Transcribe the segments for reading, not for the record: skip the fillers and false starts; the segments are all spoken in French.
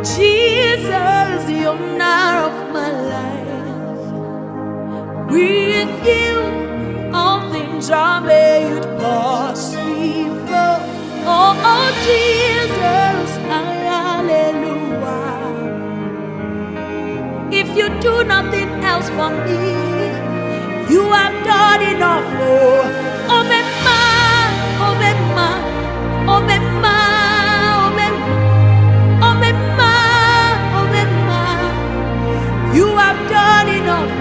Jesus, the owner of my life. With you, all things are made possible. Oh, Jesus, hallelujah. If you do nothing else for me, you have done enough. Oh, Mema, oh, Mema, oh, Mema. You have done enough.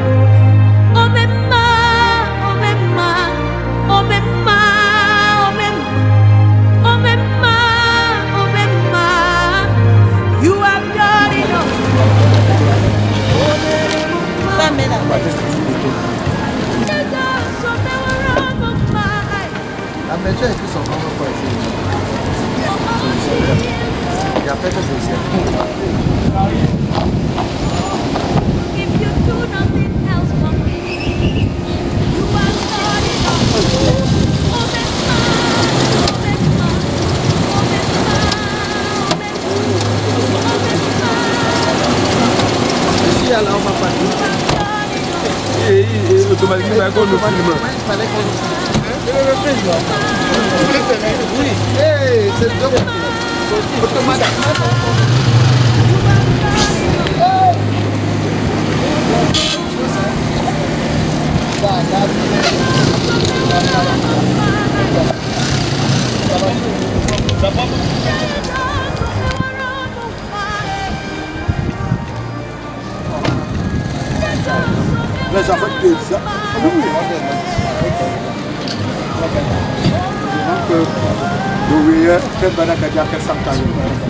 Oh, Mema, oh, Mema, oh, Mema, oh, Mema, oh, Mema, oh, Mema. You have done enough. Oh, Mema. Jesus, oh, Mema, La méthode est plus encore pour essayer. Il y a peut-être aussi. if you do nothing else for me, you have done enough. Oh, Mema, oh, Mema, oh, Mema, oh, Mema. Ici, alors, on va pas dire. Et automatiquement, il le film. Il fallait qu'on oui. Hey, c'est donc automatiquement. Là, j'ai fait que ça. Donc, vous voyez, très bien, qu'il y a 100 ans.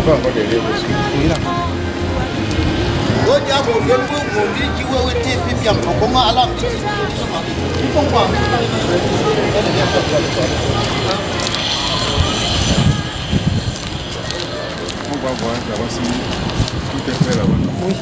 pas encore des rêves aussi. Oui, là. On va voir d'abord si tout est fait là-bas. Oui.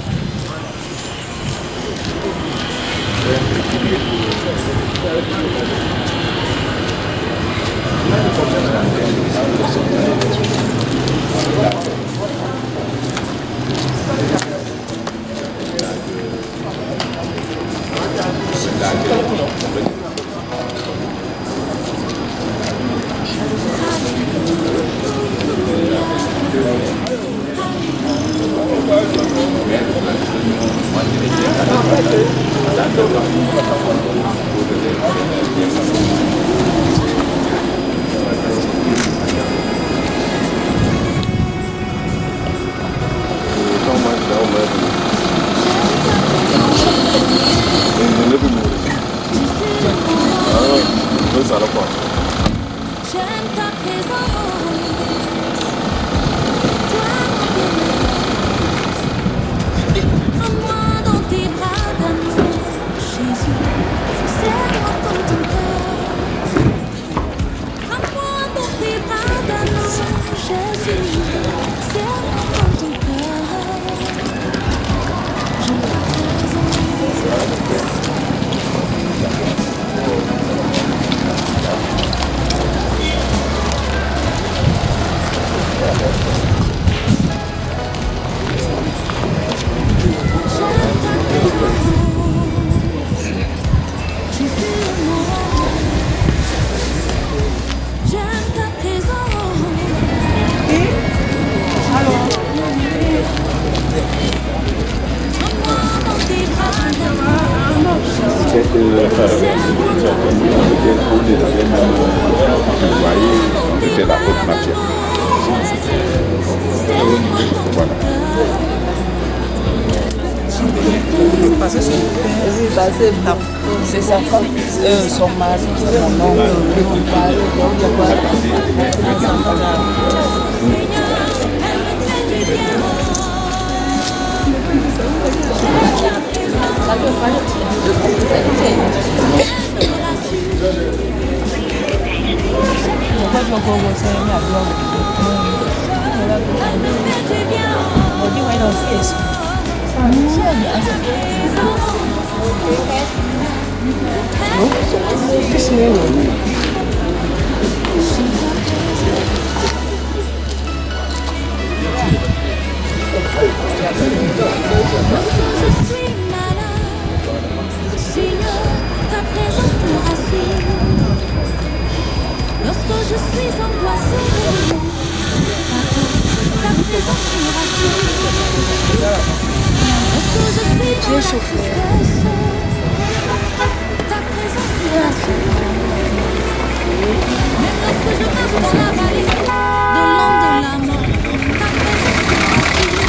J'aime ta présence. Toi, mon bien-aimé. Prends-moi dans tes bras d'amour, Jésus. Serre-moi comme ton cœur. Prends-moi dans tes bras d'amour, Jésus. Serre-moi comme ton cœur. J'aime ta présence. C'était la haute matière. Voilà. Parce que c'est sa femme, son mari, son oncle, le pari, donc il y a quoi? Je suis malade, Seigneur, ta présence me rassure. Lorsque je suis angoissée, ta présence me rassure. Lorsque je suis dans la tristesse, ta présence me rassure. Même lorsque je marche dans la vallée de l'ombre de la mort, ta présence me rassure.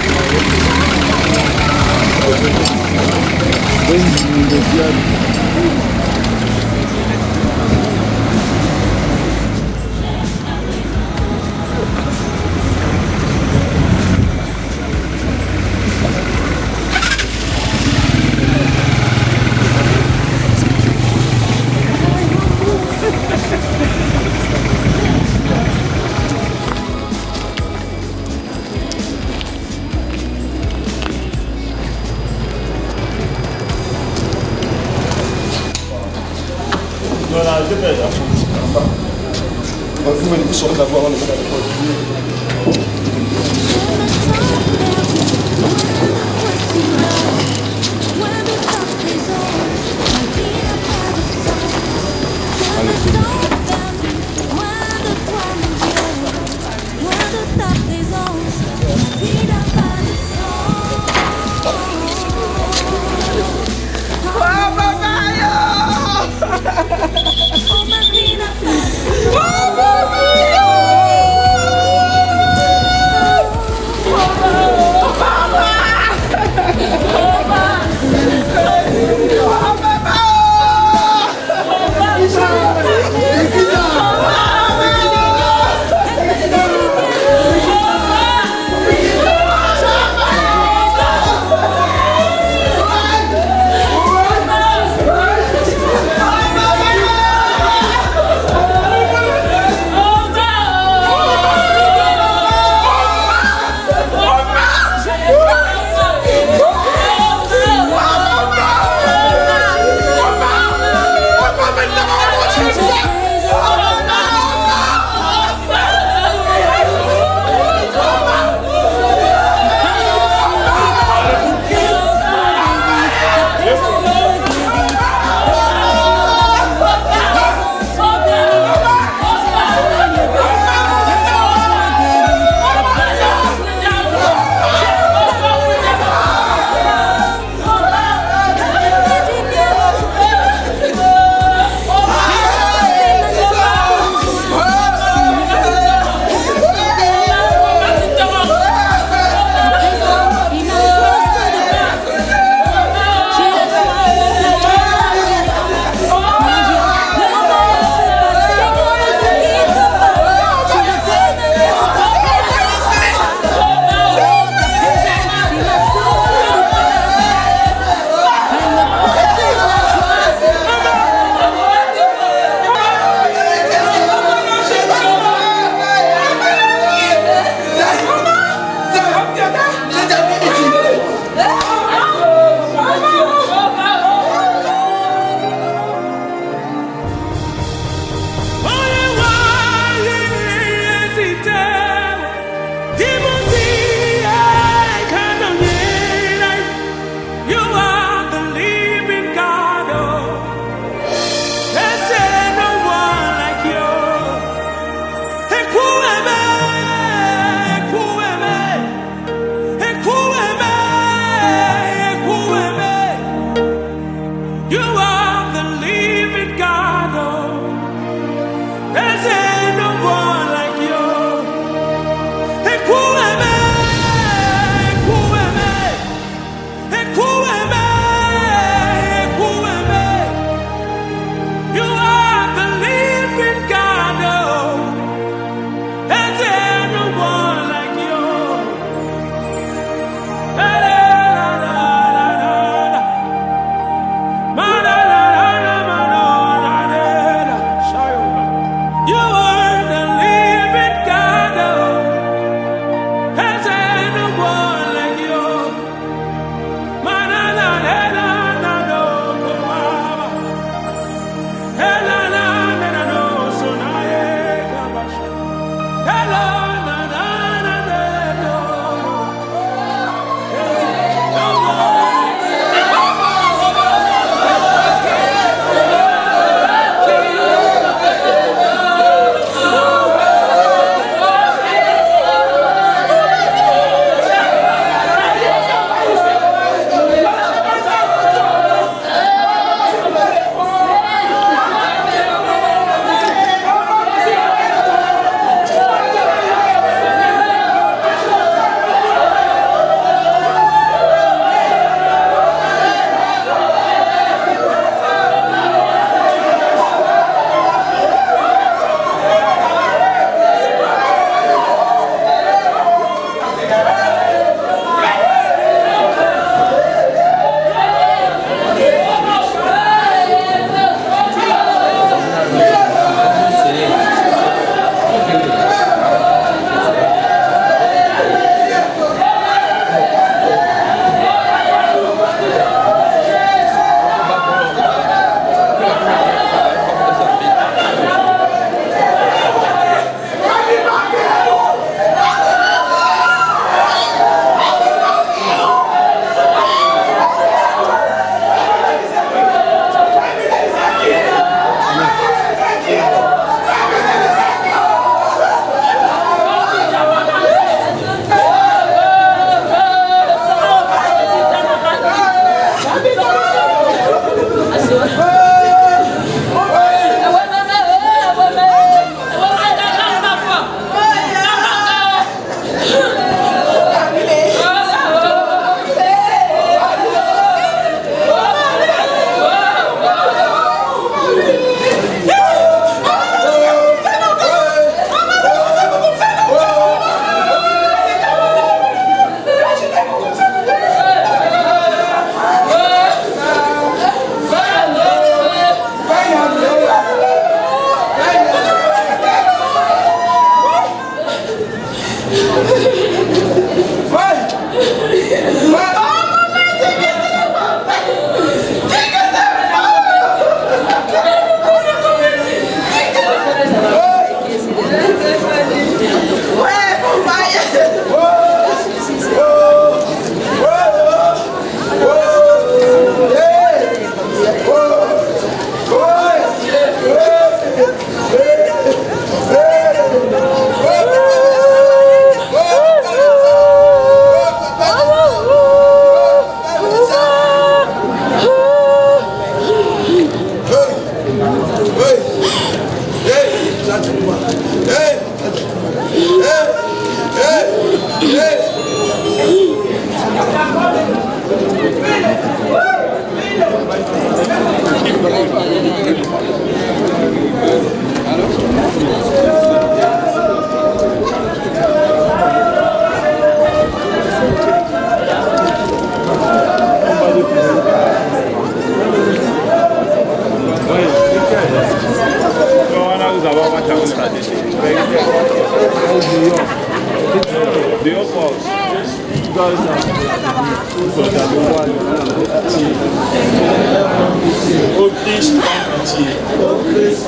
Ô Christ,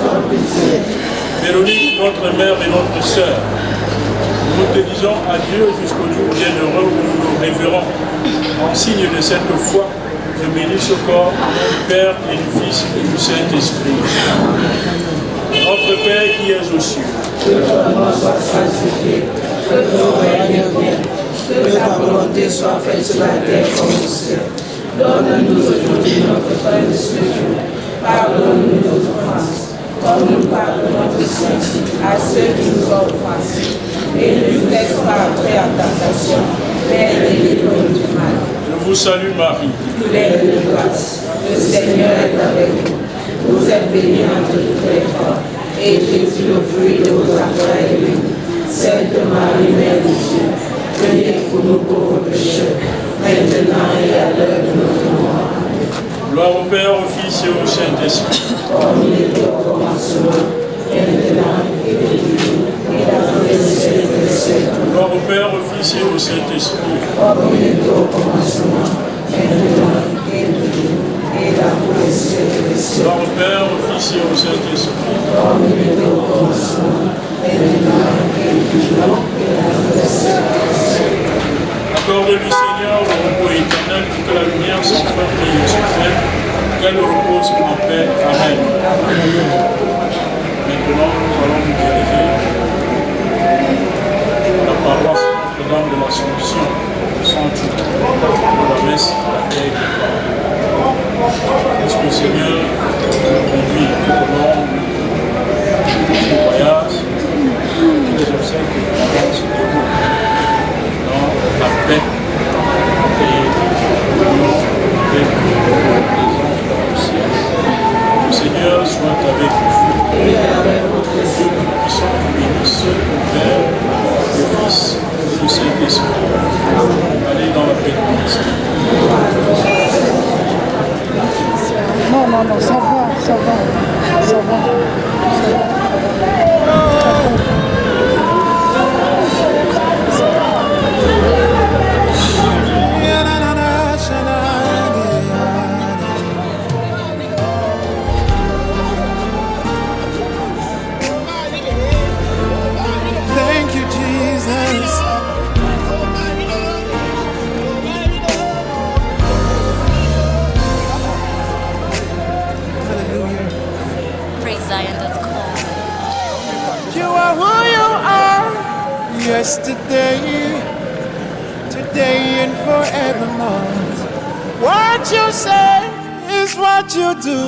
en pitié. Véronique, notre mère et notre sœur, nous te disons adieu jusqu'au jour bienheureux où nous nous révérons. En signe de cette foi, je bénis ce corps du Père et du Fils et du Saint-Esprit. Notre Père qui es aux cieux, que ton nom soit sanctifié, que ton règne vienne, que ta volonté soit faite sur la terre comme au ciel. Donne-nous aujourd'hui notre pain de ce jour. Pardonne-nous nos offenses, comme nous pardonnons aussi à ceux qui nous ont offensés. Et ne nous laisse pas entrer en tentation, mais délivre-nous du mal. je vous salue Marie. Pleine de grâce, le Seigneur est avec vous. Vous êtes bénie entre toutes les femmes, et Jésus, le fruit de vos entrailles, est béni. Sainte Marie, Mère de Dieu, priez pour nous pauvres pécheurs, maintenant et à l'heure de notre mort. Gloire au Père, au Fils et au Saint-Esprit. Comme il était au commencement, maintenant et toujours, et dans les siècles des siècles. Gloire au Père, au Fils et au Saint-Esprit. Comme il était au commencement, maintenant et toujours, et dans les siècles des siècles. Gloire au Père, au Fils et au Saint-Esprit. Comme il était au commencement, maintenant et toujours. Accorde-lui, Seigneur, le repos éternel pour que la lumière sans fin brille sur elle, qu'elle repose en paix. Amen. Maintenant, nous allons nous diriger à la paroisse Notre-Dame de l'Assomption, Sancho, pour la messe et est-ce que le Seigneur nous conduit tout au long de ce voyage, tous les obsèques que nous avons se déroulent dans la paix et l'union avec les anges du ciel. Le Seigneur soit avec vous. Dieu puissant vous bénisse, le Père, le Fils et le Saint-Esprit. Allez dans la paix de Christ. Non, non, non, ça va, ça va, ça va. Thank you, Jesus. PraiseZion.com. You are who you are, yesterday, today, and forevermore. What you say is what you do.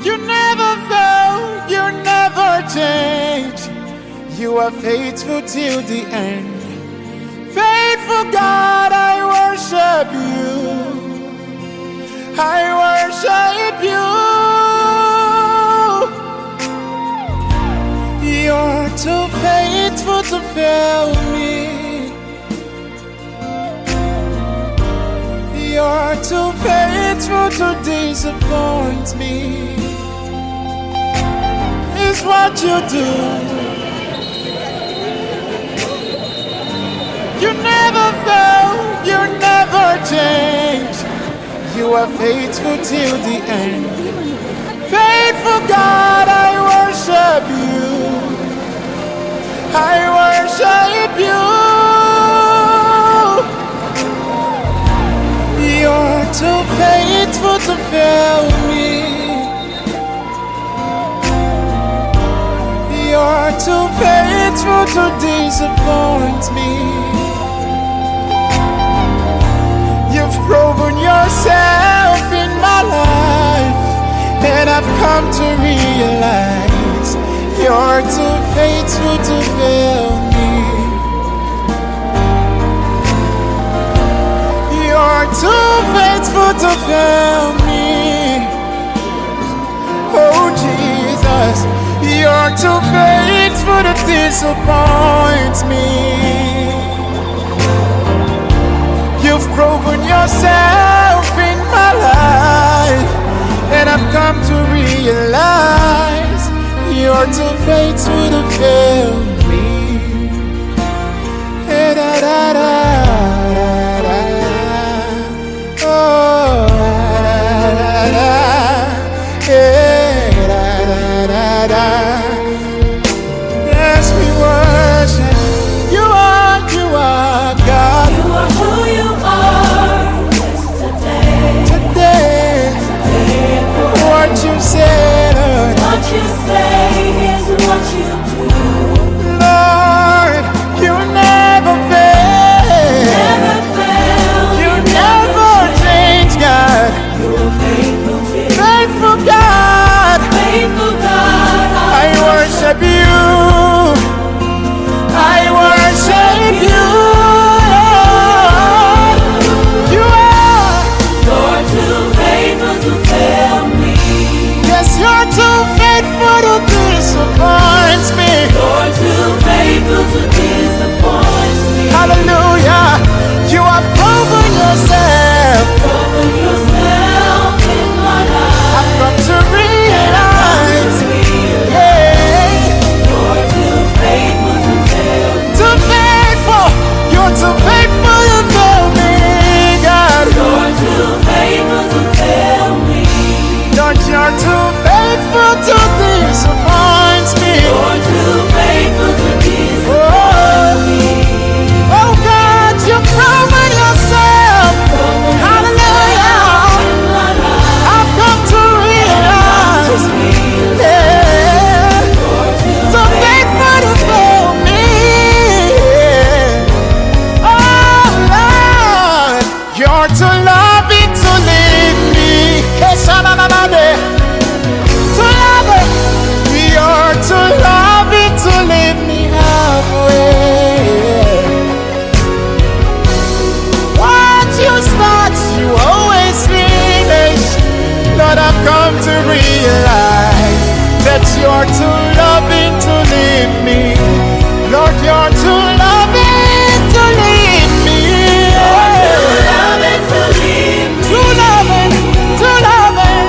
You never fail, you never change. You are faithful till the end. Faithful God, I worship you. I worship you. You're too faithful to fail me. You're too faithful to disappoint me. It's what you do. You never fail, you never change. You are faithful till the end. Faithful God, I worship you. I worship you. You're too faithful to fail me. You're too faithful to disappoint me. You've proven yourself in my life, and I've come to realize you're too faithful to fail me. You're too faithful to fail me. Oh Jesus, you're too faithful to disappoint me. You've proven yourself in my life, and I've come to realize you're too faithful to fail me. Da, da, da, da, da. Oh, da, da, da. Yeah, da, da, da, da. Yes, we worship. You are God. You are who you are. Today, what you say, Lord. What you say is what you do. Lord, you never fail. Never fail. You never change, God. You're faithful, Faithful God, faithful God. I worship you. I worship you. You are. You're too faithful to fail me. Yes, you're too faithful to disappoint me. You're too faithful to disappoint me. Hallelujah. You have proven yourself. Open yourself in my life. I've come to realize, yeah, you're too loving to leave me. Lord, you're too loving to leave me. Too loving to leave me. Too loving, too loving,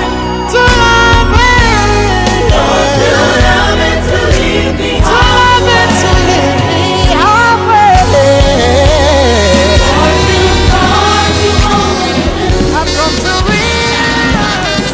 too loving. Too loving to leave me. Too loving to leave me. I've come to realize.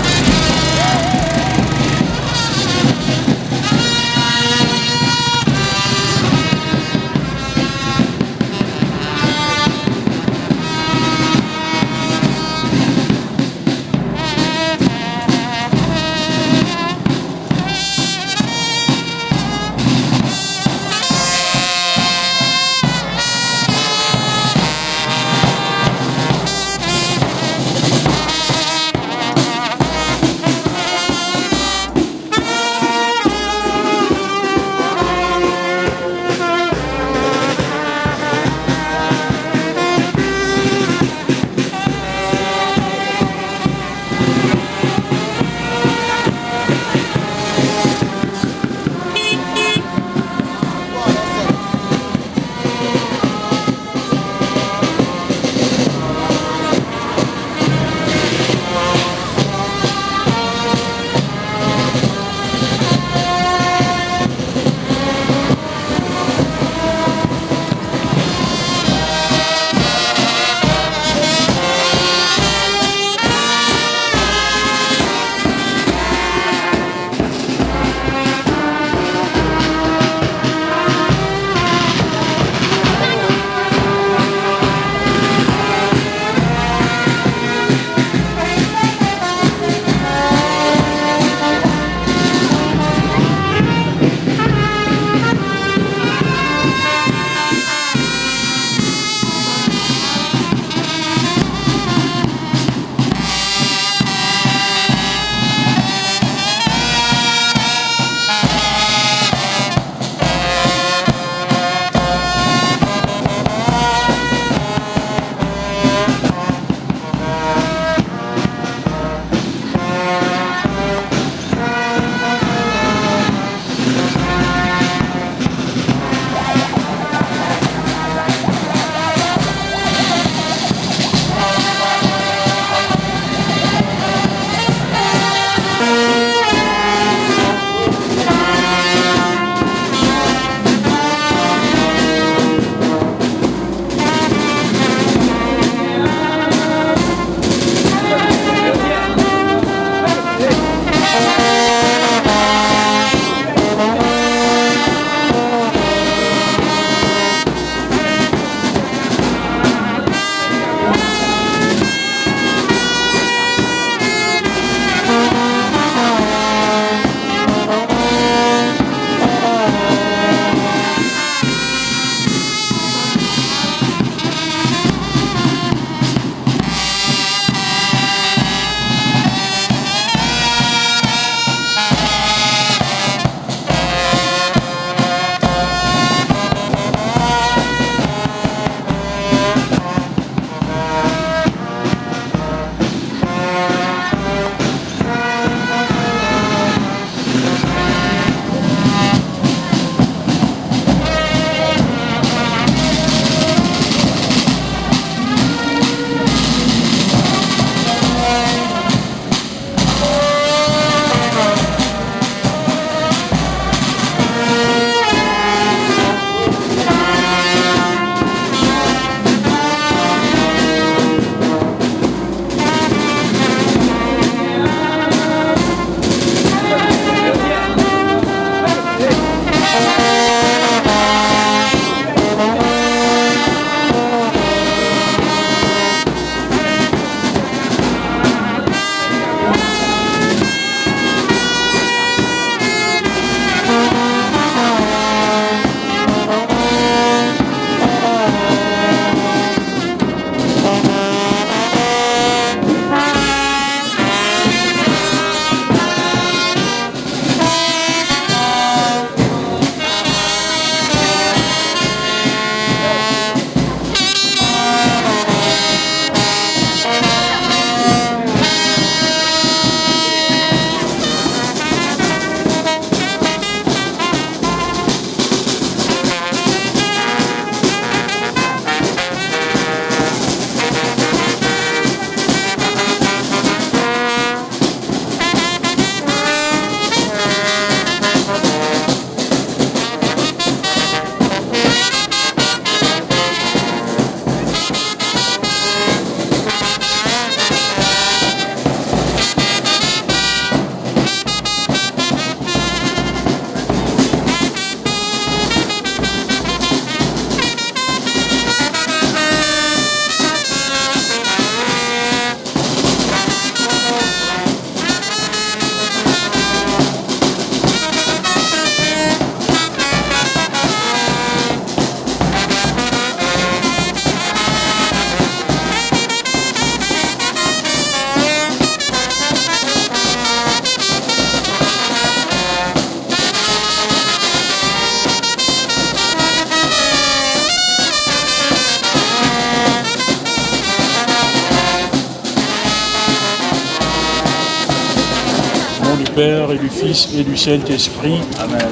et du Fils et du Saint-Esprit. Amen.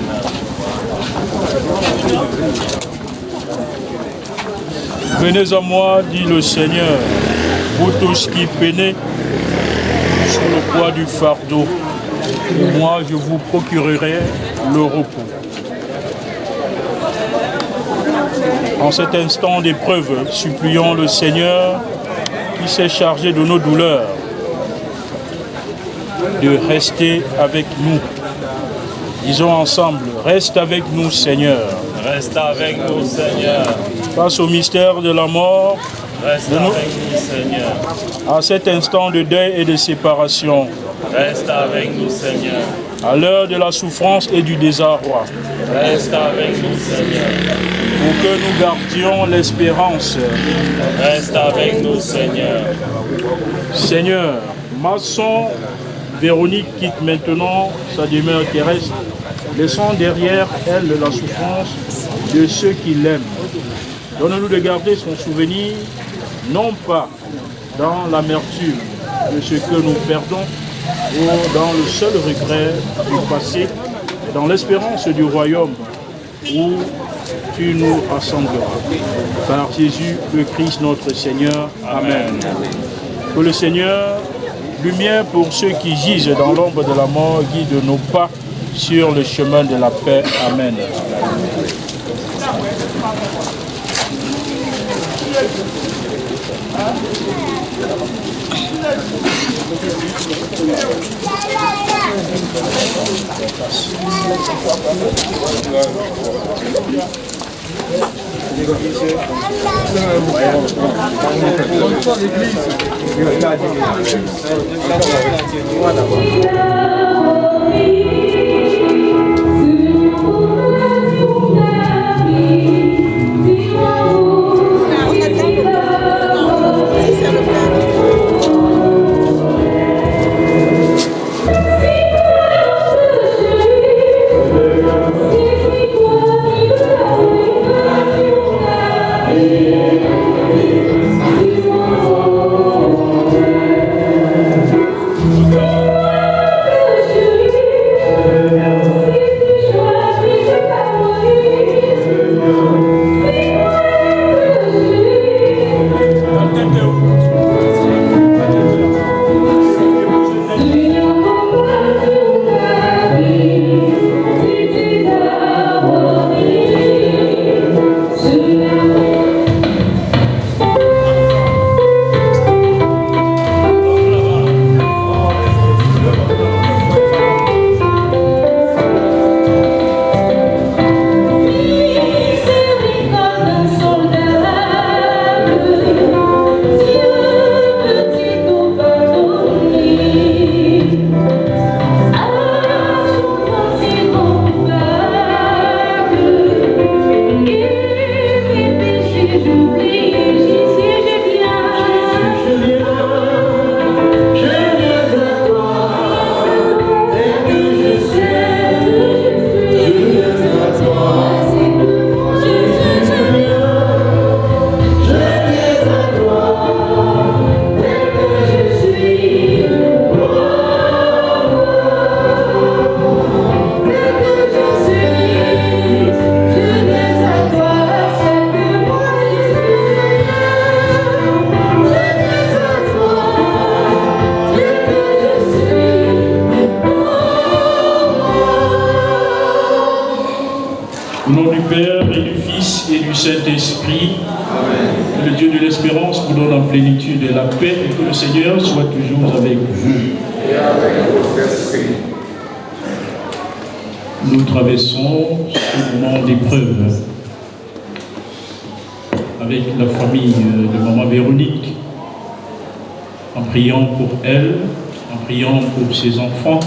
Venez à moi, dit le Seigneur, vous tous qui peinez sous le poids du fardeau, et moi je vous procurerai le repos. En cet instant d'épreuve, supplions le Seigneur qui s'est chargé de nos douleurs, de rester avec nous. Disons ensemble, reste avec nous, Seigneur. Reste avec nous, Seigneur. Face au mystère de la mort, Reste avec nous, Seigneur. à cet instant de deuil et de séparation, Reste avec nous, Seigneur. à l'heure de la souffrance et du désarroi, Reste avec nous, Seigneur. pour que nous gardions l'espérance. Reste avec nous, Seigneur. Seigneur, maçon Véronique quitte maintenant sa demeure terrestre, laissant derrière elle la souffrance de ceux qui l'aiment. Donne-nous de garder son souvenir, non pas dans l'amertume de ce que nous perdons ou dans le seul regret du passé, mais dans l'espérance du royaume où tu nous rassembleras. Par Jésus le Christ notre Seigneur. Amen. Que le Seigneur, lumière pour ceux qui gisent dans l'ombre de la mort, guide nos pas sur le chemin de la paix. Amen. Au nom du Père et du Fils et du Saint-Esprit, que le Dieu de l'espérance vous donne en plénitude et la paix et que le Seigneur soit toujours avec vous. Et avec votre esprit. Nous traversons ce moment d'épreuve avec la famille de Maman Véronique, en priant pour elle, en priant pour ses enfants.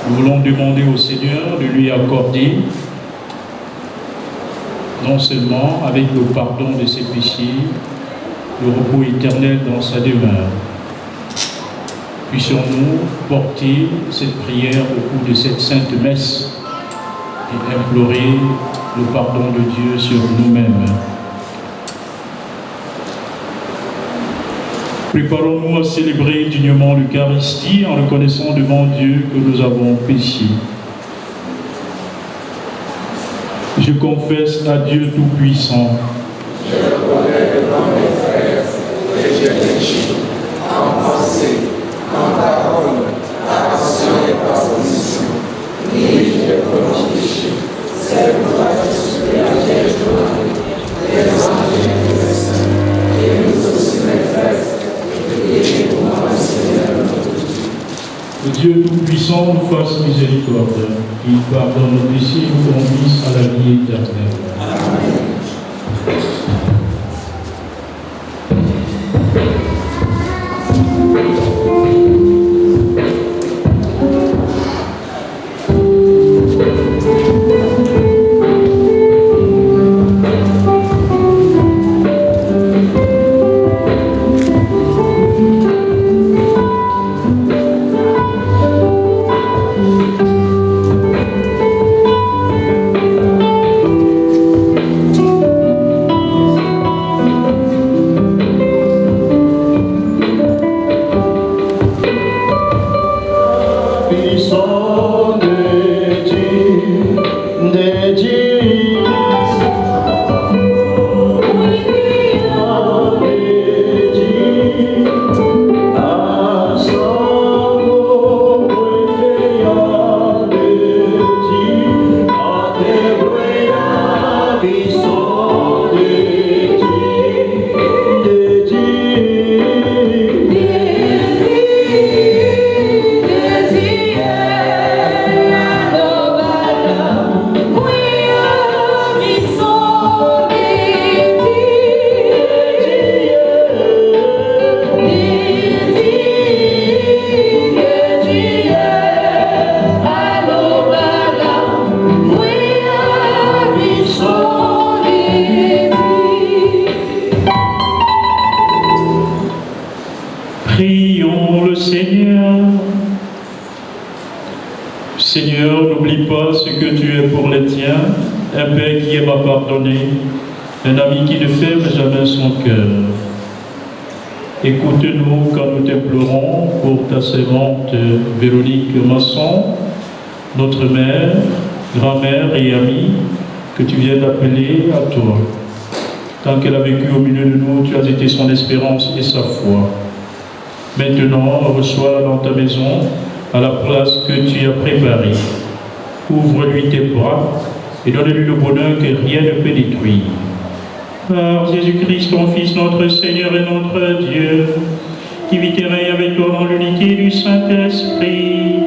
Nous voulons demander au Seigneur de lui accorder, non seulement avec le pardon de ses péchés, le repos éternel dans sa demeure. Puissions-nous porter cette prière au cours de cette sainte messe et implorer le pardon de Dieu sur nous-mêmes. Préparons-nous à célébrer dignement l'Eucharistie en reconnaissant devant Dieu que nous avons péché. Je confesse à Dieu Tout-Puissant. Je reconnais devant mes frères que j'ai péché en pensée, en parole, par action et par omission. Oui, j'ai vraiment péché. C'est pourquoi je supplie la Vierge Marie, les anges et les saints, et nous aussi mes frères, priez pour moi, Seigneur notre Dieu. Que Dieu Tout-Puissant nous fasse miséricorde, qu'il pardonne nos péchés et nous conduise à la vie éternelle. Amen. Prions le Seigneur. Seigneur, n'oublie pas ce que tu es pour les tiens, un Père qui aime à pardonner, un ami qui ne ferme jamais son cœur. Écoute-nous quand nous t'implorons pour ta servante Véronique Masson, notre mère, grand-mère et amie, que tu viens d'appeler à toi. Tant qu'elle a vécu au milieu de nous, tu as été son espérance et sa foi. Maintenant, reçois-la dans ta maison, à la place que tu as préparée. Ouvre-lui tes bras et donne-lui le bonheur que rien ne peut détruire. Par Jésus-Christ, ton Fils, notre Seigneur et notre Dieu, qui vit et règne avec toi dans l'unité du Saint-Esprit,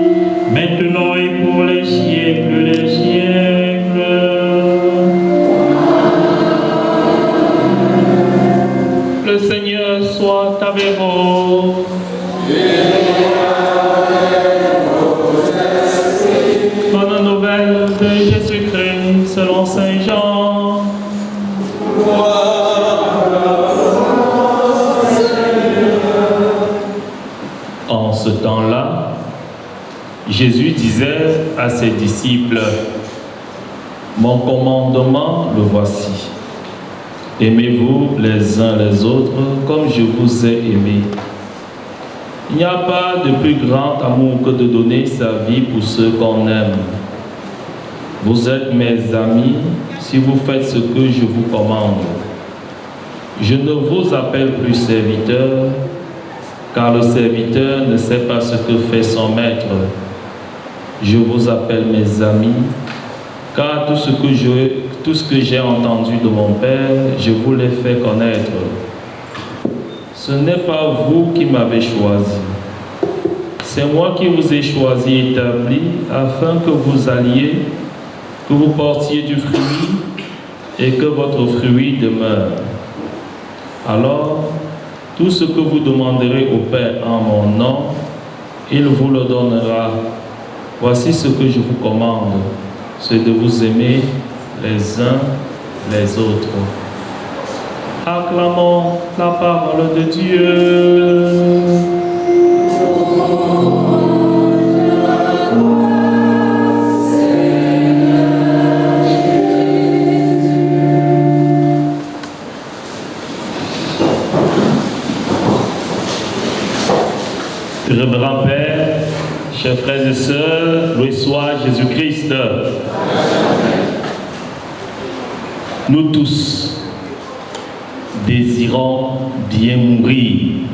maintenant et pour les siècles des siècles. Le Seigneur soit avec vous. Bonne nouvelle de Jésus-Christ selon Saint Jean. En ce temps-là, Jésus disait à ses disciples, « Mon commandement, le voici. Aimez-vous les uns les autres comme je vous ai aimés. Il n'y a pas de plus grand amour que de donner sa vie pour ceux qu'on aime. Vous êtes mes amis si vous faites ce que je vous commande. Je ne vous appelle plus serviteur, car le serviteur ne sait pas ce que fait son maître. Je vous appelle mes amis, car tout ce que j'ai entendu de mon Père, je vous l'ai fait connaître. Ce n'est pas vous qui m'avez choisi. C'est moi qui vous ai choisi et établi afin que vous alliez, que vous portiez du fruit et que votre fruit demeure. Alors, tout ce que vous demanderez au Père en mon nom, il vous le donnera. Voici ce que je vous commande, c'est de vous aimer les uns les autres. Acclamons la parole de Dieu. toi, Jésus-Christ. Nous tous désirons bien mourir.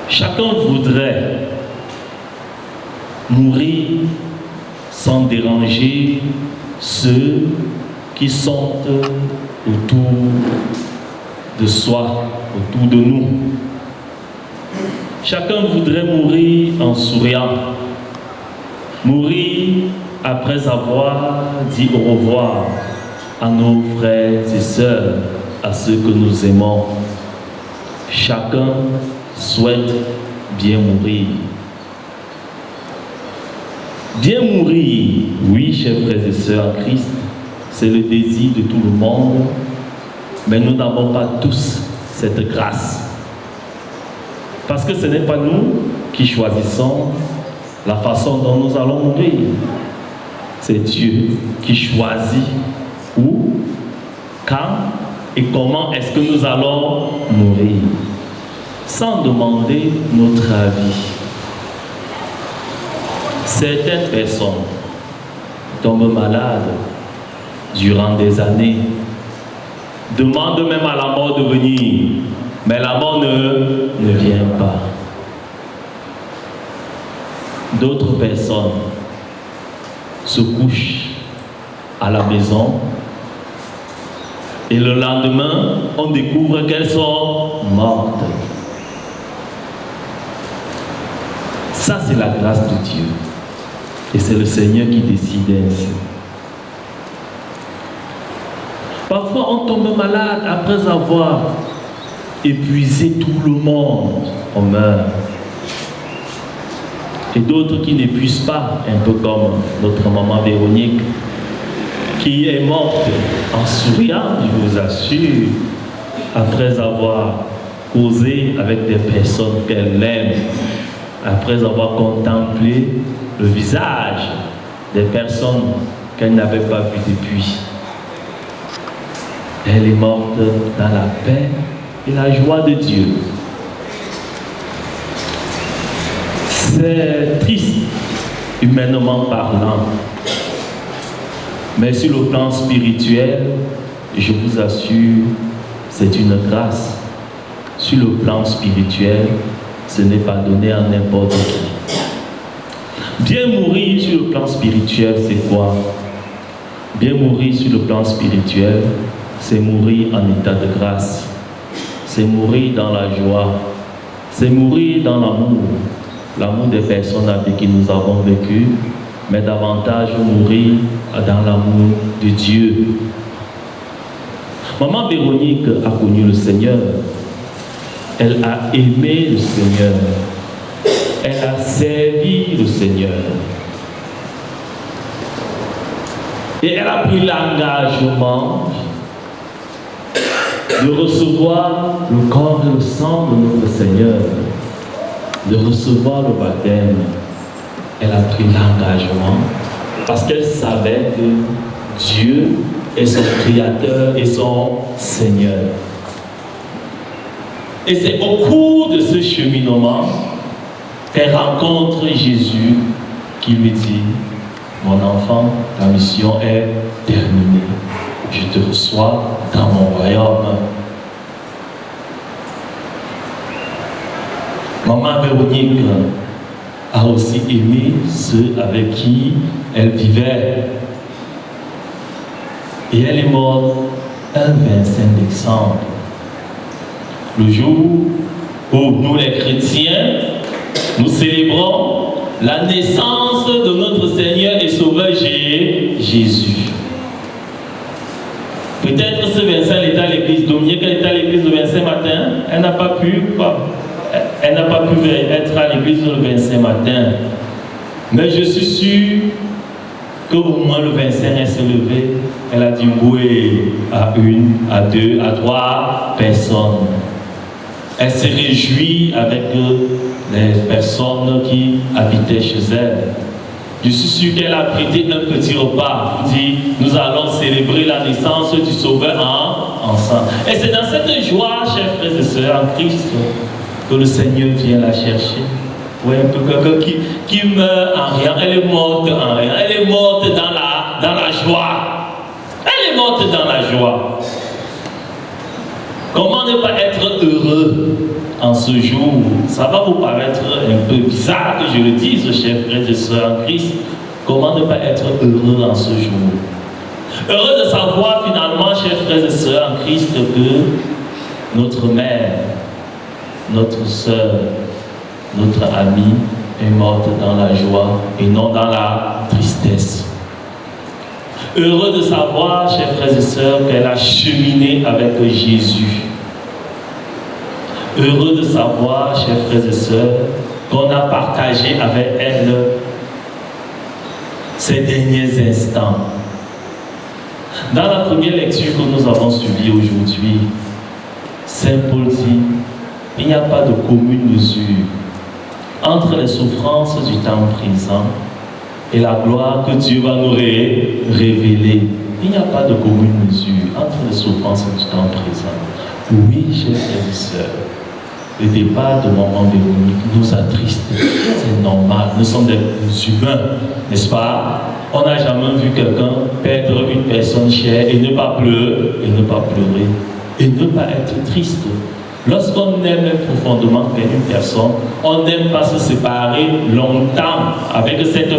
Chacun voudrait mourir sans déranger ceux qui sont autour de soi, autour de nous. Chacun voudrait mourir en souriant, mourir après avoir dit au revoir à nos frères et sœurs, à ceux que nous aimons. Chacun souhaite bien mourir. Bien mourir, oui, chers frères et sœurs en Christ, c'est le désir de tout le monde, mais nous n'avons pas tous cette grâce. Parce que ce n'est pas nous qui choisissons la façon dont nous allons mourir. C'est Dieu qui choisit où, quand et comment est-ce que nous allons mourir, sans demander notre avis. Certaines personnes tombent malades durant des années, demandent même à la mort de venir, mais la mort ne vient pas. D'autres personnes se couchent à la maison et le lendemain, on découvre qu'elles sont mortes. Ça, c'est la grâce de Dieu. Et c'est le Seigneur qui décide ainsi. Parfois, on tombe malade après avoir épuisé tout le monde. On meurt. Et d'autres qui n'épuisent pas, un peu comme notre maman Véronique, qui est morte en souriant, je vous assure, après avoir causé avec des personnes qu'elle aime, après avoir contemplé le visage des personnes qu'elle n'avait pas vues depuis. Elle est morte dans la paix et la joie de Dieu. C'est triste, humainement parlant. Mais sur le plan spirituel, je vous assure, c'est une grâce. Sur le plan spirituel, ce n'est pas donné à n'importe qui. Bien mourir sur le plan spirituel, c'est quoi? Bien mourir sur le plan spirituel, c'est mourir en état de grâce. C'est mourir dans la joie. C'est mourir dans l'amour. L'amour des personnes avec qui nous avons vécu, mais davantage mourir dans l'amour de Dieu. Maman Véronique a connu le Seigneur. Elle a aimé le Seigneur. Elle a servi le Seigneur. Et elle a pris l'engagement de recevoir le corps et le sang de notre Seigneur, de recevoir le baptême. Elle a pris l'engagement parce qu'elle savait que Dieu est son Créateur et son Seigneur. Et c'est au cours de ce cheminement qu'elle rencontre Jésus qui lui dit: mon enfant, ta mission est terminée. Je te reçois dans mon royaume. Maman Véronique a aussi aimé ceux avec qui elle vivait. Et elle est morte un 25 décembre. Le jour où nous les chrétiens, nous célébrons la naissance de notre Seigneur et Sauveur Jésus. Peut-être ce 25, elle était à l'église. Dominique, elle était à l'église le 25 matin. Elle n'a pas pu être à l'église le 25 matin. Mais je suis sûr qu'au moins le 25, elle s'est levée. Elle a dit oui à une, à deux, à trois personnes. Elle s'est réjouie avec les personnes qui habitaient chez elle. Je suis sûr qu'elle a prêté un petit repas pour dire: nous allons célébrer la naissance du Sauveur ensemble. Et c'est dans cette joie, chers frères et sœurs en Christ, que le Seigneur vient la chercher. Oui, un peu quelqu'un qui meurt en rien, elle est morte en rien, elle est morte dans la joie. Elle est morte dans la joie. Comment ne pas être heureux en ce jour? Ça va vous paraître un peu bizarre que je le dise, chers frères et sœurs en Christ. Comment ne pas être heureux en ce jour? Heureux de savoir finalement, chers frères et sœurs en Christ, que notre mère, notre sœur, notre amie est morte dans la joie et non dans la tristesse. Heureux de savoir, chers frères et sœurs, qu'elle a cheminé avec Jésus. Heureux de savoir, chers frères et sœurs, qu'on a partagé avec elle ces derniers instants. Dans la première lecture que nous avons suivie aujourd'hui, Saint Paul dit, il n'y a pas de commune mesure entre les souffrances du temps présent et la gloire que Dieu va nous révéler. Il n'y a pas de commune mesure entre les souffrances du temps présent. Oui, chers frères et sœurs, le départ de maman Véronique nous attriste. C'est normal, nous sommes des humains, n'est-ce pas? On n'a jamais vu quelqu'un perdre une personne chère et ne pas pleurer, et ne pas être triste. Lorsqu'on aime profondément une personne, on n'aime pas se séparer longtemps avec cette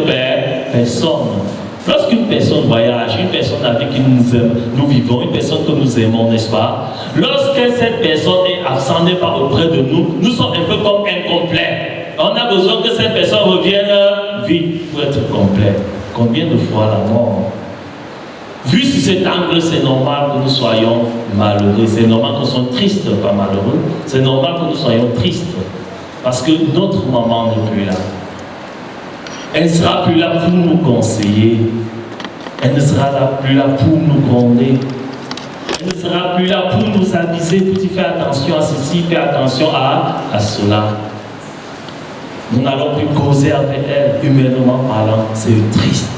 personne. Lorsqu'une personne voyage, une personne avec qui nous vivons, une personne que nous aimons, n'est-ce pas? Lorsque cette personne est absente, n'est pas auprès de nous, nous sommes un peu comme incomplets. On a besoin que cette personne revienne vite pour être complet. Combien de fois la mort? Vu sous cet angle, c'est normal que nous soyons malheureux. C'est normal que nous soyons tristes, pas malheureux. C'est normal que nous soyons tristes. Parce que notre maman n'est plus là. Elle ne sera plus là pour nous conseiller. Elle ne sera plus là pour nous gronder. Elle ne sera plus là pour nous aviser, pour dire fais attention à ceci, fais attention à cela. Nous n'allons plus causer avec elle, humainement parlant. C'est triste.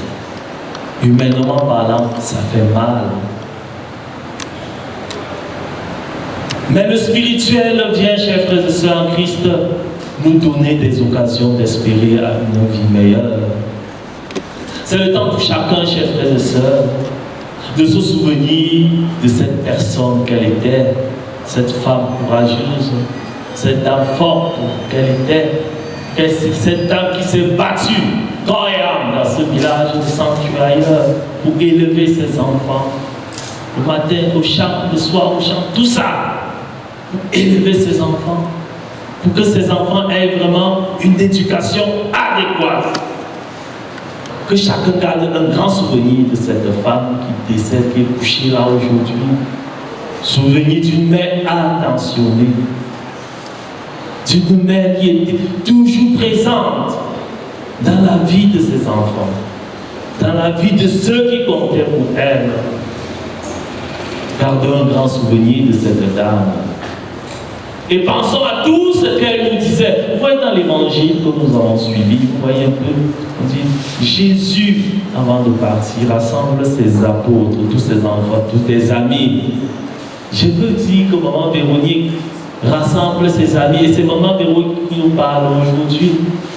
Humainement parlant, ça fait mal. Mais le spirituel vient, chers frères et sœurs en Christ, nous donner des occasions d'espérer à une vie meilleure. C'est le temps pour chacun, chers frères et sœurs, de se souvenir de cette personne qu'elle était, cette femme courageuse, cette dame forte qu'elle était, cette dame qui s'est battue corps et âme dans ce village de sanctuaire pour élever ses enfants. Le matin au chant, le soir au chant, tout ça pour élever ses enfants, pour que ces enfants aient vraiment une éducation adéquate. Que chacun garde un grand souvenir de cette femme qui décède, qui est couchée là aujourd'hui. Souvenir d'une mère attentionnée, d'une mère qui était toujours présente dans la vie de ses enfants, dans la vie de ceux qui comptaient pour elle. Gardons un grand souvenir de cette dame. Et pensons à tout ce qu'elle nous disait. Vous voyez dans l'évangile que nous avons suivi, vous voyez un peu, on dit, Jésus, avant de partir, rassemble ses apôtres, tous ses enfants, tous ses amis. Je veux dire que maman Véronique rassemble ses amis, et c'est maman Véronique qui nous parle aujourd'hui.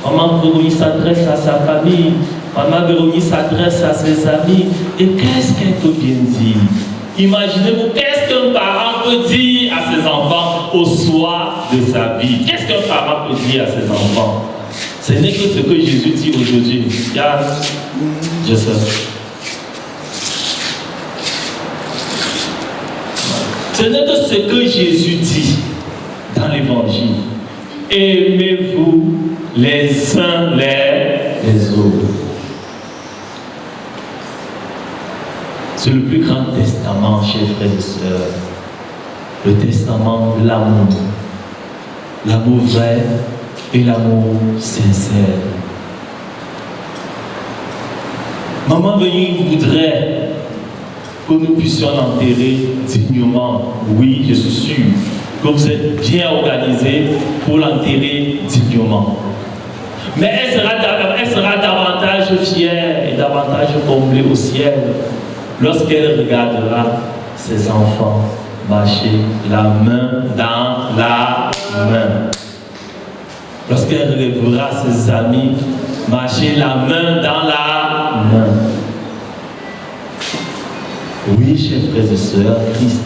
Maman Véronique s'adresse à sa famille, maman Véronique s'adresse à ses amis. Et qu'est-ce qu'elle peut bien dire? Imaginez-vous, qu'est-ce qu'un parent peut dire à ses enfants au soir de sa vie? Qu'est-ce qu'un parent peut dire à ses enfants? Ce n'est que ce que Jésus dit aujourd'hui. Regarde, je sais. Ce n'est que ce que Jésus dit dans l'évangile. Aimez-vous les uns les autres. C'est le plus grand testament, chers frères et sœurs. Le testament de l'amour. L'amour vrai et l'amour sincère. Maman Véronique voudrait que nous puissions l'enterrer dignement. Oui, je suis sûr que vous êtes bien organisés pour l'enterrer dignement. Mais elle sera davantage fière et davantage comblée au ciel lorsqu'elle regardera ses enfants marcher la main dans la main. lorsqu'elle reverra ses amis marcher la main dans la main. Oui, chers frères et sœurs, Christ.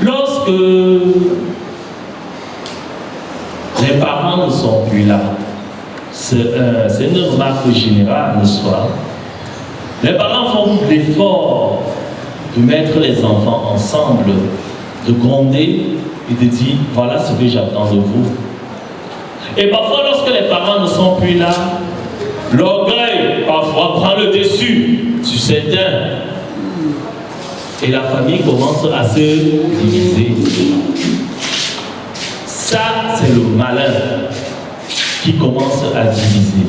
Lorsque les parents ne sont plus là, c'est une remarque générale, n'est-ce pas? Les parents font l'effort de mettre les enfants ensemble, de gronder et de dire voilà ce que j'attends de vous. Et parfois, lorsque les parents ne sont plus là, l'orgueil parfois prend le dessus sur certains. Et la famille commence à se diviser. Ça, c'est le malin qui commence à diviser.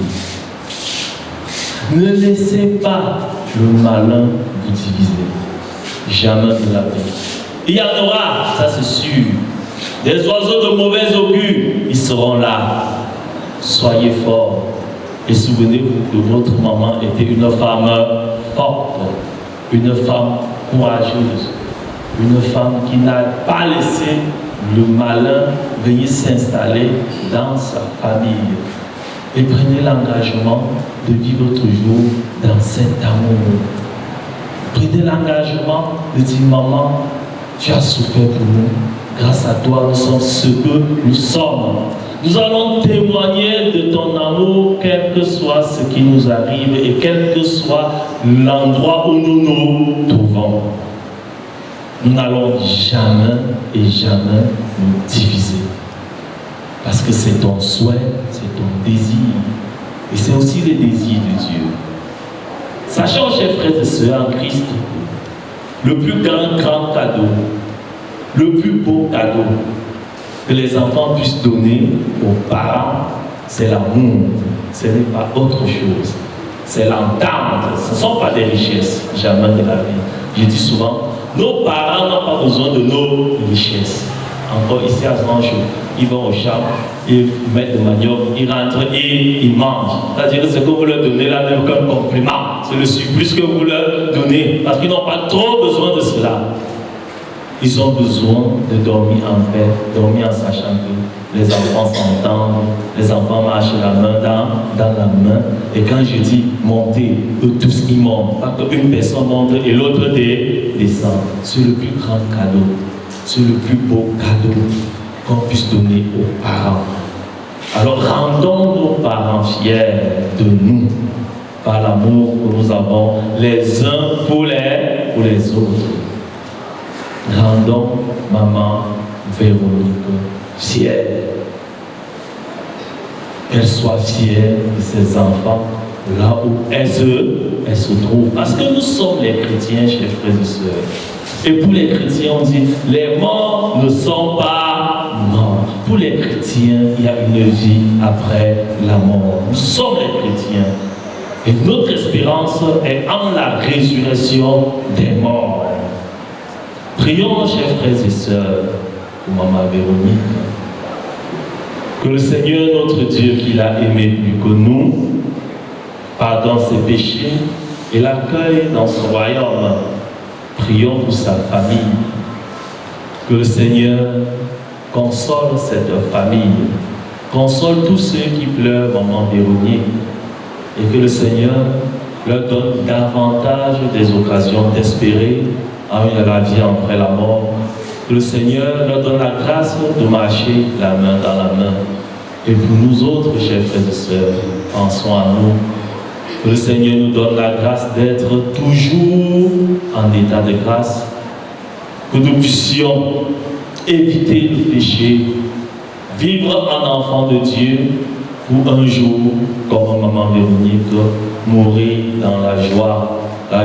Ne laissez pas le malin vous diviser. Jamais de la vie. Il y en aura, ça c'est sûr. Des oiseaux de mauvais augure, ils seront là. Soyez forts. Et souvenez-vous que votre maman était une femme forte, une femme courageuse, une femme qui n'a pas laissé le malin venir s'installer dans sa famille. Et prenez l'engagement de vivre toujours dans cet amour. Prenez l'engagement de dire maman, tu as souffert pour nous. Grâce à toi, nous sommes ce que nous sommes. Nous allons témoigner de ton amour, quel que soit ce qui nous arrive et quel que soit l'endroit où nous nous trouvons. Nous n'allons jamais et jamais nous diviser. Parce que c'est ton souhait, c'est ton désir. Et c'est aussi le désir de Dieu. Sachant, chers frères et sœurs en Christ, le plus grand cadeau, le plus beau cadeau que les enfants puissent donner aux parents, c'est l'amour. Ce n'est pas autre chose. C'est l'entente. Ce ne sont pas des richesses, jamais de la vie. Je dis souvent, nos parents n'ont pas besoin de nos richesses. Encore ici à Sancho, ils vont au champ, ils mettent de manioc, ils rentrent et ils mangent. C'est-à-dire que ce que vous leur donnez là n'est aucun compliment. C'est le surplus que vous leur donnez. Parce qu'ils n'ont pas trop besoin de cela. Ils ont besoin de dormir en paix, dormir en sachant que les enfants s'entendent, les enfants marchent la main dans la main. Et quand je dis monter, eux tous ils montent. Pas qu'une personne monte et l'autre descend. C'est le plus grand cadeau, c'est le plus beau cadeau qu'on puisse donner aux parents. Alors rendons nos parents fiers de nous par l'amour que nous avons les uns pour les autres. Rendons maman Véronique fière. Qu'elle soit fière de ses enfants là où elle se trouve. Parce que nous sommes les chrétiens, chers frères et sœurs. Et pour les chrétiens, on dit, les morts ne sont pas morts. Pour les chrétiens, il y a une vie après la mort. Nous sommes les chrétiens. Et notre espérance est en la résurrection des morts. Prions, chers frères et sœurs, pour maman Véronique, que le Seigneur, notre Dieu, qui l'a aimé plus que nous, pardonne ses péchés et l'accueille dans son royaume. Prions pour sa famille. Que le Seigneur console cette famille, console tous ceux qui pleurent, maman Véronique, et que le Seigneur leur donne davantage des occasions d'espérer en la vie après la mort. Que le Seigneur leur donne la grâce de marcher la main dans la main. Et pour nous autres, chers frères et sœurs, pensons à nous. Que le Seigneur nous donne la grâce d'être toujours en état de grâce. Que nous puissions éviter le péché, vivre en enfant de Dieu, pour un jour, comme maman Véronique, mourir dans la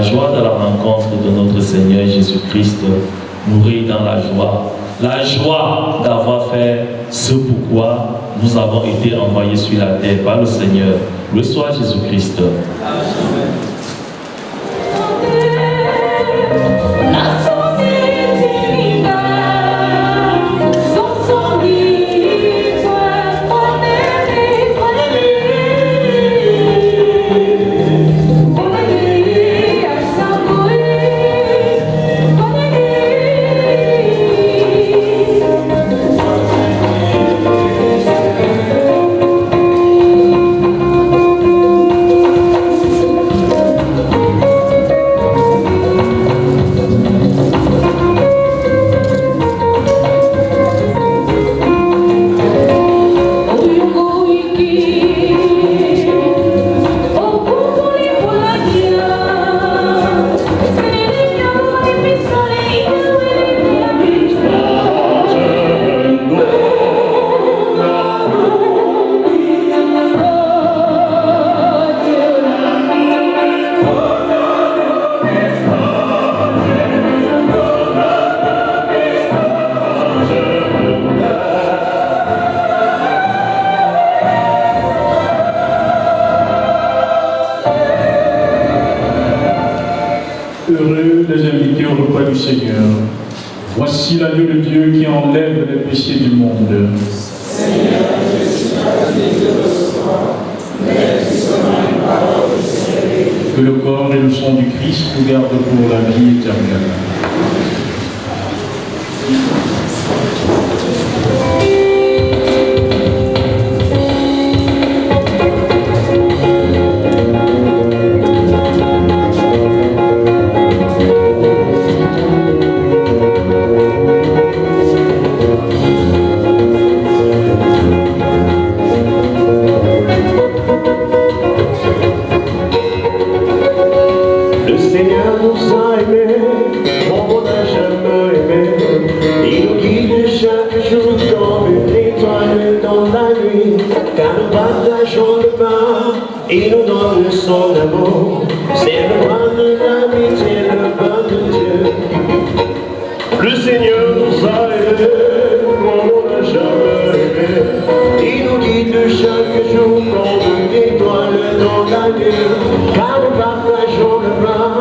joie de la rencontre de notre Seigneur Jésus-Christ, mourir dans la joie d'avoir fait ce pourquoi nous avons été envoyés sur la terre par le Seigneur. Le soit Jésus-Christ. les invités au repas du Seigneur. Voici l'agneau de Dieu qui enlève les péchés du monde. Seigneur, je suis pas digne de recevoir, mais dis seulement une parole, je serai. Que le corps et le sang du Christ nous gardent pour la vie éternelle. Il nous donne son amour, c'est le pain de l'amitié, le pain de Dieu. Le Seigneur nous a aimés, comme on n'a jamais aimé. Il nous guide chaque jour comme une étoile dans la nuit. Car nous partageons le pain,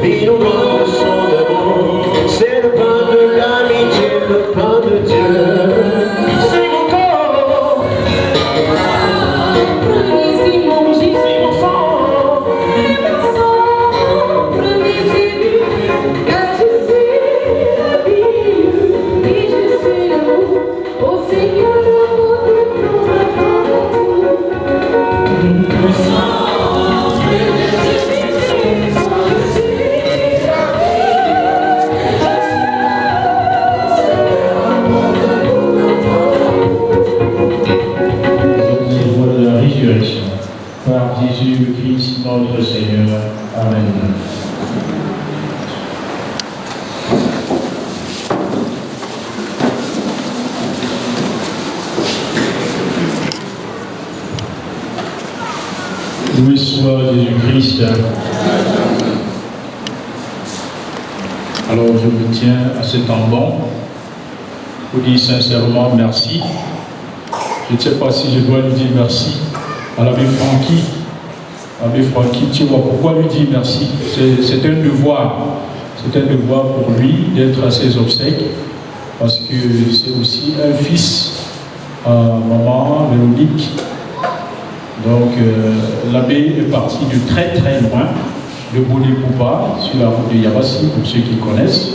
il nous donne son amour, c'est le pain de l'amitié, le pain de Dieu. C'est mon corps. Par Jésus le Christ, notre Seigneur. Amen. Loué soit Jésus-Christ. Alors je me tiens à cet endroit pour dire sincèrement merci. Je ne sais pas si je dois lui dire merci à l'abbé Francky. L'abbé Francky, tu vois pourquoi lui dire merci? C'est un devoir. C'est un devoir pour lui d'être à ses obsèques parce que c'est aussi un fils à maman Véronique. Donc l'abbé est parti de très très loin, de Bodé-Poupa, sur la route de Yabassi, pour ceux qui connaissent.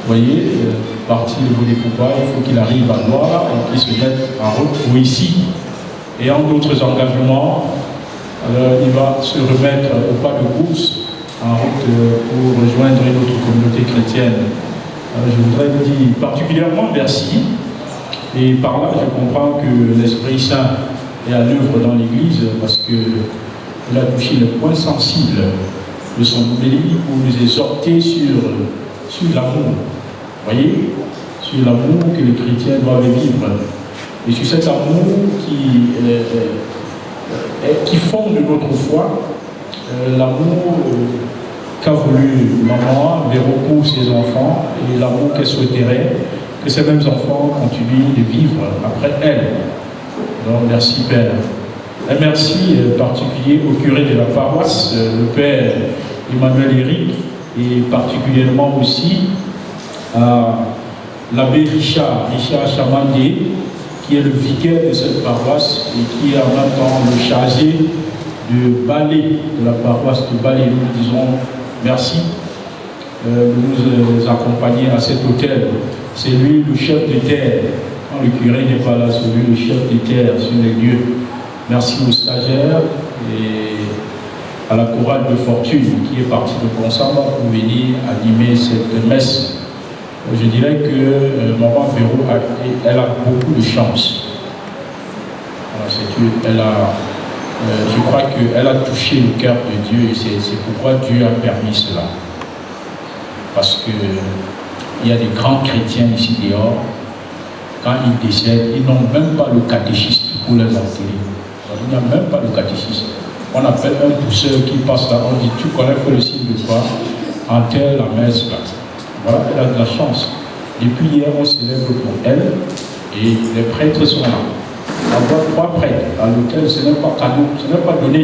Vous voyez, parti de Bodé-Poupa, il faut qu'il arrive à Loire et qu'il se mette en route pour ici. Et en d'autres engagements, alors il va se remettre au pas de course en route pour rejoindre une autre communauté chrétienne. Alors je voudrais vous dire particulièrement merci. Et par là, je comprends que l'Esprit Saint est à l'œuvre dans l'Église parce qu'il a touché le point sensible de son homélie pour nous exhorter sur l'amour. Vous voyez, sur l'amour que les chrétiens doivent vivre. Et sur cet amour qui fonde notre foi, l'amour qu'a voulu maman Véro pour ses enfants et l'amour qu'elle souhaiterait que ces mêmes enfants continuent de vivre après elle. Donc merci Père. Un merci particulier au curé de la paroisse, le Père Emmanuel Éric, et particulièrement aussi à l'abbé Richard Chamandé, qui est le vicaire de cette paroisse et qui est en même temps le chargé de balai de la paroisse de Balai. Nous disons merci de nous accompagner à cet hôtel. C'est lui le chef de terre. Quand le curé n'est pas là, c'est lui le chef de terre sur les lieux. Merci aux stagiaires et à la chorale de fortune qui est partie de Ponsamba pour venir animer cette messe. Je dirais que maman Véro, elle a beaucoup de chance. Je crois qu'elle a touché le cœur de Dieu et c'est pourquoi Dieu a permis cela. Parce qu'il y a des grands chrétiens ici dehors, quand ils décèdent, ils n'ont même pas le catéchisme pour les enterrer. Il n'y a même pas le catéchisme. On appelle un pousseur qui passe là, on dit tu connais le signe de quoi? Enterre la messe là. Voilà, elle a de la chance. Depuis hier, on célèbre pour elle et les prêtres sont là. Avoir 3 prêtres à l'hôtel, ce n'est pas cadeau, ce n'est pas donné.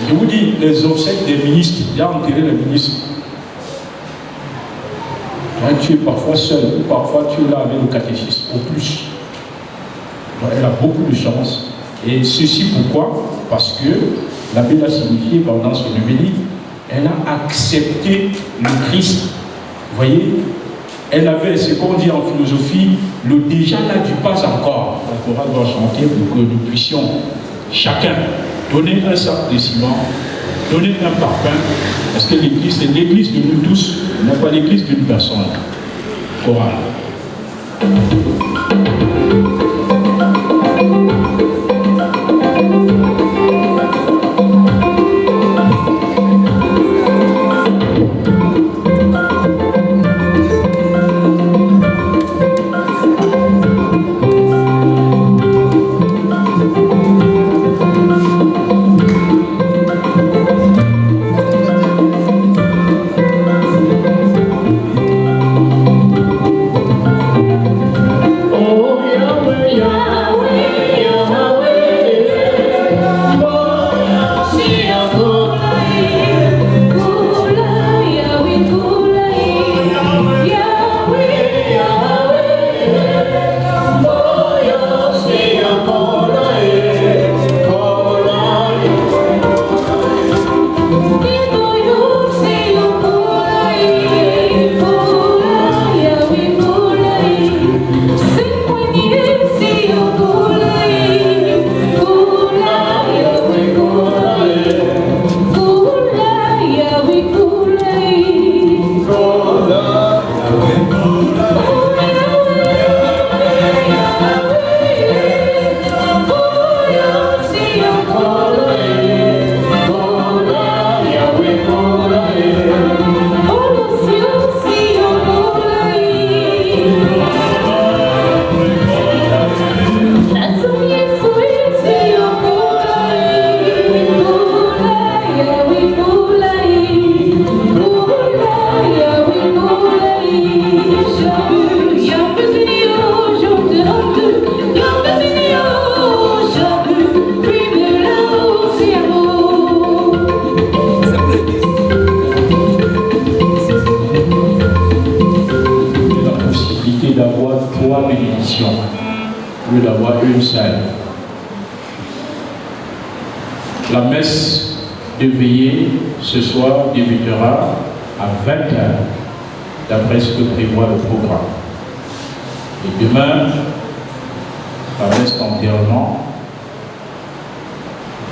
Je vous dis, les obsèques des ministres, il y a enterré les ministres. Hein, tu es parfois seul, ou parfois tu es là avec le catéchisme, au plus. Donc elle a beaucoup de chance. Et ceci pourquoi? Parce que l'abbé l'a signifié pendant son homélie, elle a accepté le Christ. Vous voyez, elle avait ce qu'on dit en philosophie, le déjà là du pas encore. Le choral doit chanter pour que nous puissions chacun donner un sac de ciment, donner un parfum, parce que l'église, c'est l'église de nous tous, non pas l'église d'une personne. Choral. La messe de veillée ce soir débutera à 20h, d'après ce que prévoit le programme. Et demain, la messe d'enterrement,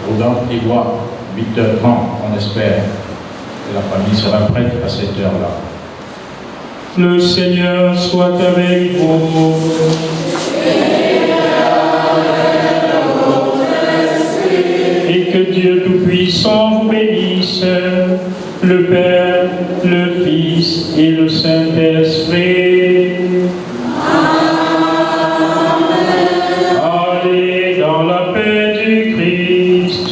le programme prévoit 8h30, on espère que la famille sera prête à cette heure-là. Le Seigneur soit avec vous. Et que Dieu Tout-Puissant vous bénisse, le Père, le Fils et le Saint-Esprit. Amen. Allez dans la paix du Christ.